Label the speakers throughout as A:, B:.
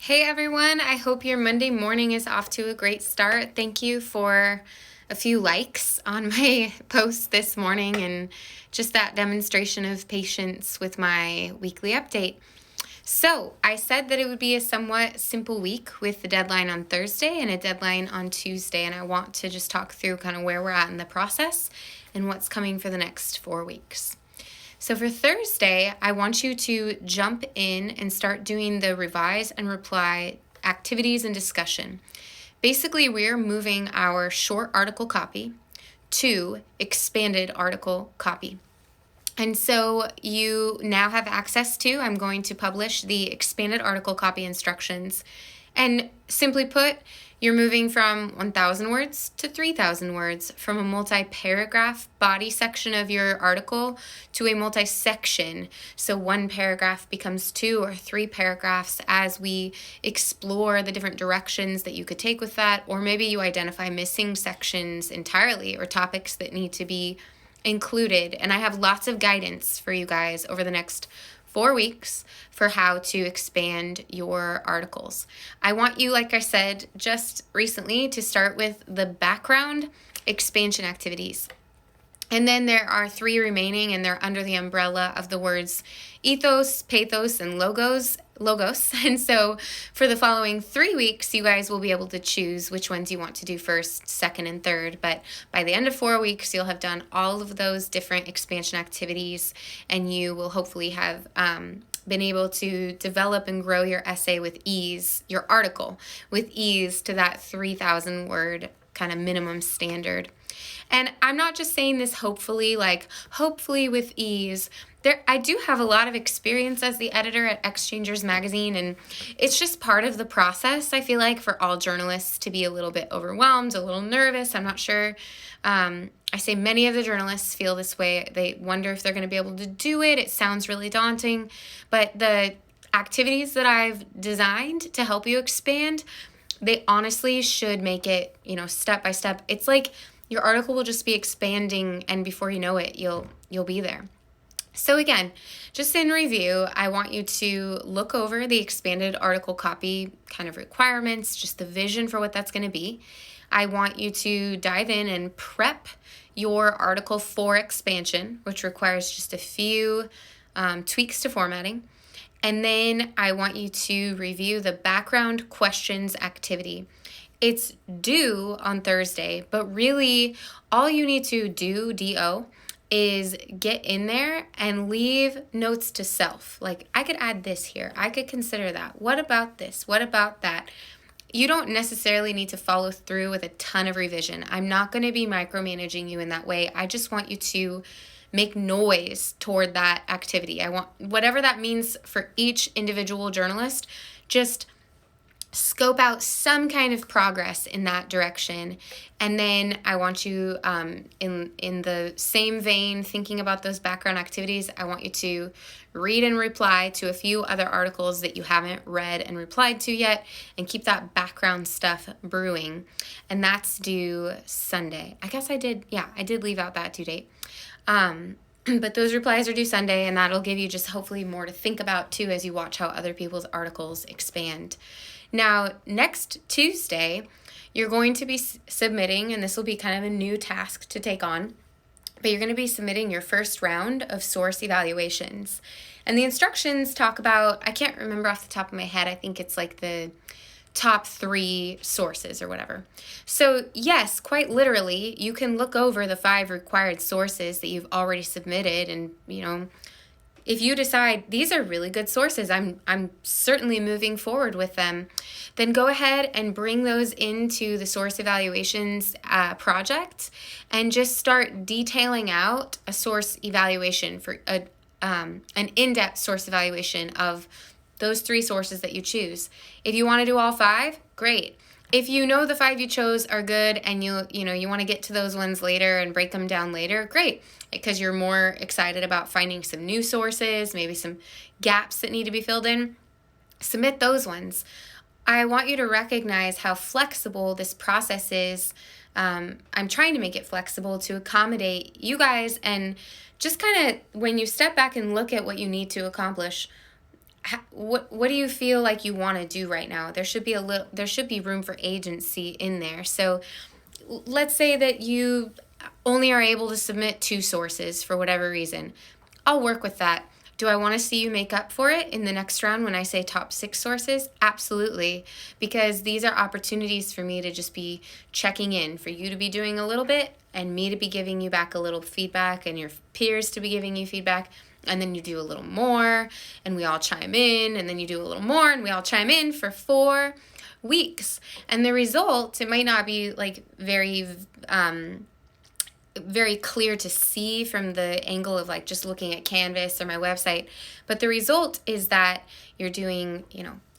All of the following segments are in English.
A: Hey everyone, I hope your Monday morning is off to a great start. Thank you for a few likes on my post this morning and just that demonstration of patience with my weekly update. So, I said that it would be a somewhat simple week with the deadline on Thursday and a deadline on Tuesday, and I want to just talk through kind of where we're at in the process and what's coming for the next 4 weeks. So for Thursday, I want you to jump in and start doing the revise and reply activities and discussion. Basically, we're moving our short article copy to expanded article copy. And so you now have access to, I'm going to publish the expanded article copy instructions. And simply put, you're moving from 1,000 words to 3,000 words, from a multi-paragraph body section of your article to a multi-section. So one paragraph becomes 2 or 3 paragraphs as we explore the different directions that you could take with that, or maybe you identify missing sections entirely or topics that need to be included. And I have lots of guidance for you guys over the next 4 weeks for how to expand your articles. I want you, like I said just recently, to start with the background expansion activities. And then there are 3 remaining, and they're under the umbrella of the words ethos, pathos, and logos. And so for the following 3 weeks, you guys will be able to choose which ones you want to do first, second, and third. But by the end of 4 weeks, you'll have done all of those different expansion activities, and you will hopefully have been able to develop and grow your essay with ease, your article with ease, to that 3,000 word kind of minimum standard. And I'm not just saying this hopefully with ease. I do have a lot of experience as the editor at Exchangers Magazine, and it's just part of the process, I feel like, for all journalists to be a little bit overwhelmed, a little nervous. I'm not sure. I say many of the journalists feel this way. They wonder if they're going to be able to do it. It sounds really daunting. But the activities that I've designed to help you expand, they honestly should make it, step by step. It's like your article will just be expanding, and before you know it, you'll be there. So again, just in review, I want you to look over the expanded article copy kind of requirements, just the vision for what that's going to be. I want you to dive in and prep your article for expansion, which requires just a few tweaks to formatting. And then I want you to review the background questions activity. It's due on Thursday, but really all you need to do, DO, is get in there and leave notes to self. Like, I could add this here. I could consider that. What about this? What about that? You don't necessarily need to follow through with a ton of revision. I'm not going to be micromanaging you in that way. I just want you to make noise toward that activity. I want whatever that means for each individual journalist, just scope out some kind of progress in that direction. And then I want you, in the same vein, thinking about those background activities, I want you to read and reply to a few other articles that you haven't read and replied to yet, and keep that background stuff brewing. And that's due Sunday. I guess I did leave out that due date. But those replies are due Sunday, and that'll give you just hopefully more to think about too as you watch how other people's articles expand. Now, next Tuesday, you're going to be submitting, and this will be kind of a new task to take on, but you're going to be submitting your first round of source evaluations. And the instructions talk about, I can't remember off the top of my head, I think it's like the top 3 sources or whatever. So yes, quite literally, you can look over the 5 required sources that you've already submitted, and if you decide these are really good sources, I'm certainly moving forward with them, then go ahead and bring those into the source evaluations project, and just start detailing out a source evaluation for an in-depth source evaluation of those 3 sources that you choose. If you want to do all 5, great. If you know the 5 you chose are good, and you want to get to those ones later and break them down later, great, because you're more excited about finding some new sources, maybe some gaps that need to be filled in, submit those ones. I want you to recognize how flexible this process is. I'm trying to make it flexible to accommodate you guys, and just kind of when you step back and look at what you need to accomplish, what do you feel like you want to do right now? There should be room for agency in there. So let's say that you only are able to submit 2 sources for whatever reason. I'll work with that. Do I want to see you make up for it in the next round when I say top 6 sources? Absolutely, because these are opportunities for me to just be checking in, for you to be doing a little bit and me to be giving you back a little feedback and your peers to be giving you feedback. And then you do a little more and we all chime in, and then you do a little more and we all chime in for 4 weeks. And the result, it might not be like very clear to see from the angle of like just looking at Canvas or my website, but the result is that you're doing,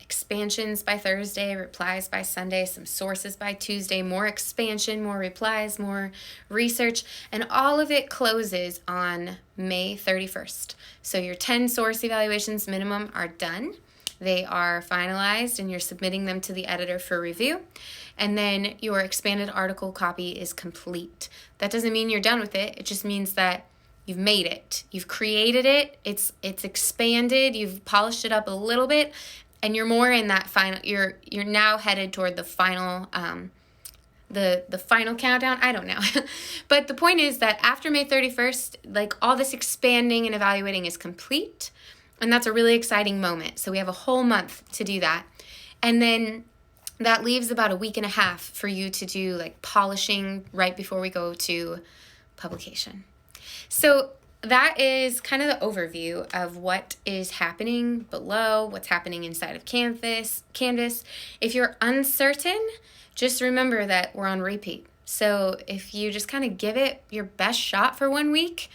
A: expansions by Thursday, replies by Sunday, some sources by Tuesday, more expansion, more replies, more research, and all of it closes on May 31st. So your 10 source evaluations minimum are done. They are finalized and you're submitting them to the editor for review. And then your expanded article copy is complete. That doesn't mean you're done with it. It just means that you've made it. You've created it. It's expanded. You've polished it up a little bit, and you're more in that final. You're now headed toward the final the final countdown. I don't know. But the point is that after May 31st, like all this expanding and evaluating is complete. And that's a really exciting moment. So we have a whole month to do that. And then that leaves about a week and a half for you to do like polishing right before we go to publication. So that is kind of the overview of what is happening below, what's happening inside of Canvas. If you're uncertain, just remember that we're on repeat. So if you just kind of give it your best shot for 1 week,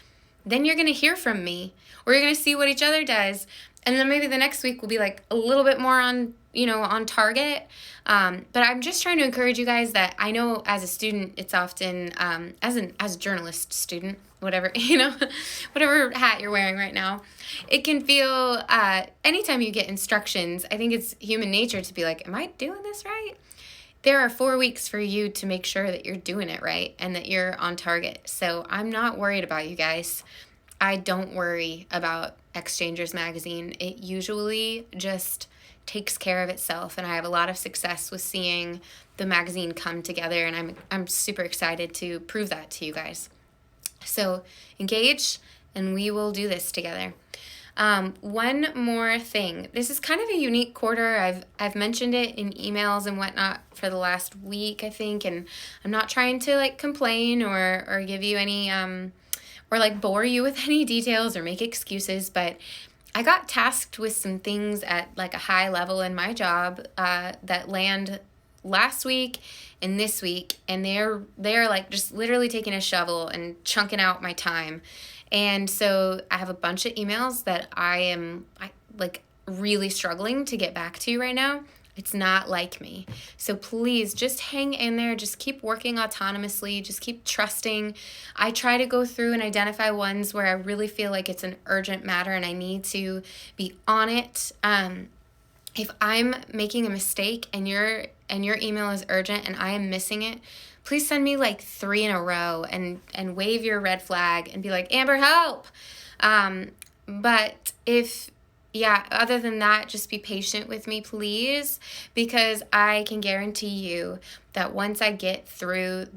A: then you're going to hear from me, or you're going to see what each other does. And then maybe the next week will be like a little bit more on target. But I'm just trying to encourage you guys that I know as a student, it's often, as a journalist student, whatever, whatever hat you're wearing right now, it can feel, anytime you get instructions, I think it's human nature to be like, am I doing this right? There are 4 weeks for you to make sure that you're doing it right and that you're on target. So I'm not worried about you guys. I don't worry about Exchangers Magazine. It usually just takes care of itself, and I have a lot of success with seeing the magazine come together, and I'm super excited to prove that to you guys. So engage, and we will do this together. One more thing. This is kind of a unique quarter. I've mentioned it in emails and whatnot for the last week, I think, and I'm not trying to like complain or give you any or like bore you with any details or make excuses, but I got tasked with some things at like a high level in my job that land last week and this week, and they're like just literally taking a shovel and chunking out my time. And so I have a bunch of emails that I like really struggling to get back to right now. It's not like me. So please just hang in there. Just keep working autonomously. Just keep trusting. I try to go through and identify ones where I really feel like it's an urgent matter and I need to be on it. If I'm making a mistake and your email is urgent and I am missing it, please send me like 3 in a row and wave your red flag and be like, Amber, help. But other than that, just be patient with me, please, because I can guarantee you that once I get through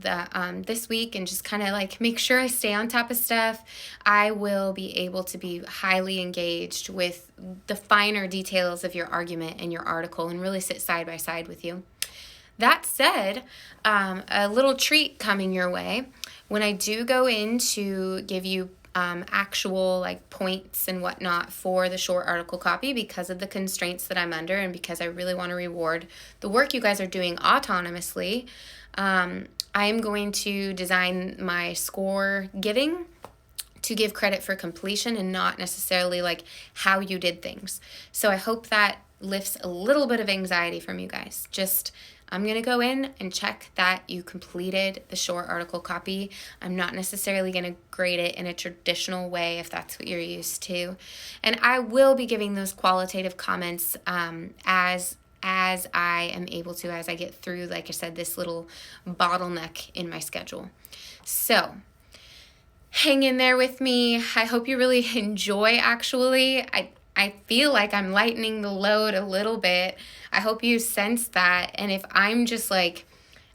A: this week and just kind of like make sure I stay on top of stuff, I will be able to be highly engaged with the finer details of your argument and your article and really sit side by side with you. That said, a little treat coming your way. When I do go in to give you actual like points and whatnot for the short article copy, because of the constraints that I'm under and because I really want to reward the work you guys are doing autonomously, I am going to design my score giving to give credit for completion and not necessarily like how you did things. So I hope that lifts a little bit of anxiety from you guys. I'm going to go in and check that you completed the short article copy. I'm not necessarily going to grade it in a traditional way if that's what you're used to. And I will be giving those qualitative comments as I am able to, as I get through, like I said, this little bottleneck in my schedule. So hang in there with me. I hope you really enjoy, actually. I feel like I'm lightening the load a little bit. I hope you sense that. And if I'm just like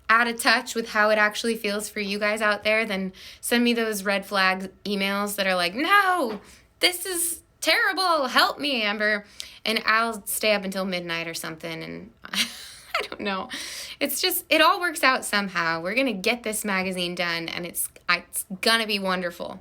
A: out of touch with how it actually feels for you guys out there, then send me those red flag emails that are like, no, this is terrible. Help me, Amber. And I'll stay up until midnight or something. And I don't know. It's just, it all works out somehow. We're going to get this magazine done, and it's going to be wonderful.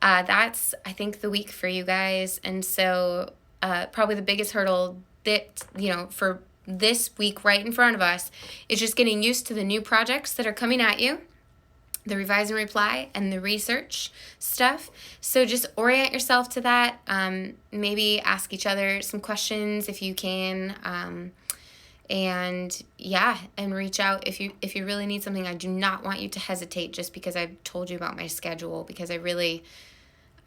A: That's, I think, the week for you guys. And so probably the biggest hurdle that, for this week right in front of us is just getting used to the new projects that are coming at you, the revise and reply and the research stuff. So just orient yourself to that. Maybe ask each other some questions if you can. And reach out if you really need something. I do not want you to hesitate just because I've told you about my schedule, because I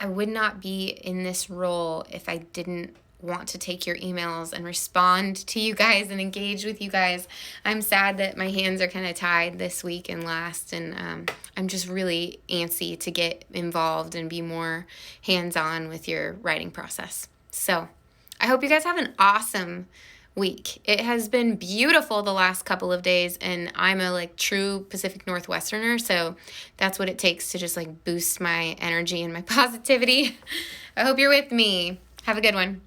A: would not be in this role if I didn't want to take your emails and respond to you guys and engage with you guys. I'm sad that my hands are kind of tied this week and last, and I'm just really antsy to get involved and be more hands-on with your writing process. So I hope you guys have an awesome week. It has been beautiful the last couple of days, and I'm a true Pacific Northwesterner, so that's what it takes to just boost my energy and my positivity. I hope you're with me. Have a good one.